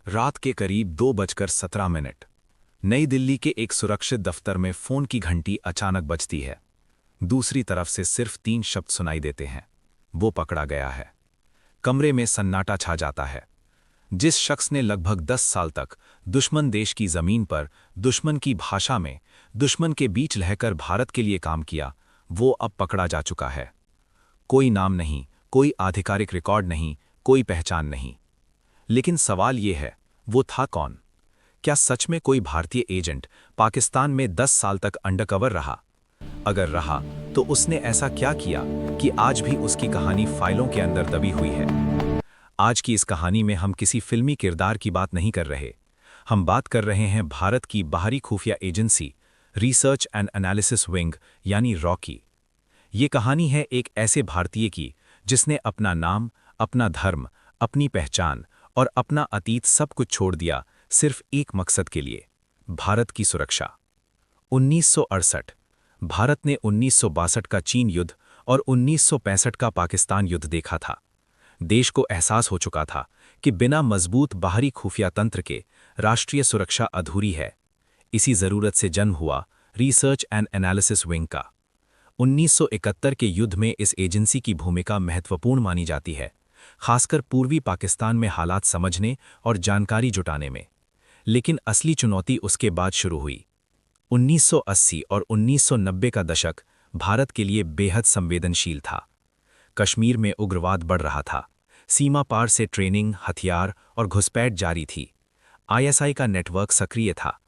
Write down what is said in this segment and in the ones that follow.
रात के करीब 2:17 नई दिल्ली के एक सुरक्षित दफ्तर में फोन की घंटी अचानक बजती है। दूसरी तरफ से सिर्फ 3 शब्द सुनाई देते हैं, वो पकड़ा गया है। कमरे में सन्नाटा छा जाता है। जिस शख्स ने लगभग 10 साल तक दुश्मन देश की जमीन पर, दुश्मन की भाषा में, दुश्मन के बीच रहकर भारत के लिए काम किया, वो अब पकड़ा जा चुका है। कोई नाम नहीं, कोई आधिकारिक रिकॉर्ड नहीं, कोई पहचान नहीं। लेकिन सवाल ये है, वो था कौन? क्या सच में कोई भारतीय एजेंट पाकिस्तान में 10 साल तक अंडरकवर रहा? अगर रहा, तो उसने ऐसा क्या किया कि आज भी उसकी कहानी फाइलों के अंदर दबी हुई है? आज की इस कहानी में हम किसी फिल्मी किरदार की बात नहीं कर रहे। हम बात कर रहे हैं भारत की बाहरी खुफिया agency, research and analysis wing यानी रॉ की। ये कहानी है एक ऐसे भारतीय की जिसने अपना नाम, अपना धर्म, अपनी पहचान और अपना अतीत सब कुछ छोड़ दिया, सिर्फ एक मकसद के लिए, भारत की सुरक्षा। 1968 भारत ने 1962 का चीन युद्ध और 1965 का पाकिस्तान युद्ध देखा था। देश को एहसास हो चुका था कि बिना मजबूत बाहरी खुफिया तंत्र के राष्ट्रीय सुरक्षा अधूरी है। इसी जरूरत से जन्म हुआ रिसर्च एंड एनालिसिस विंग का। 1971 के युद्ध में इस एजेंसी की भूमिका महत्वपूर्ण मानी जाती है, खासकर पूर्वी पाकिस्तान में हालात समझने और जानकारी जुटाने में। लेकिन असली चुनौती उसके बाद शुरू हुई। 1980 और 1990 का दशक भारत के लिए बेहद संवेदनशील था। कश्मीर में उग्रवाद बढ़ रहा था, सीमा पार से ट्रेनिंग, हथियार और घुसपैठ जारी थी। आईएसआई का नेटवर्क सक्रिय था।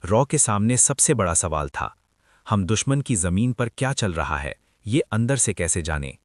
रॉ के सामने सबसे बड़ा सवाल था, हम दुश्मन की जमीन पर क्या चल रहा है, ये अंदर से कैसे जानें?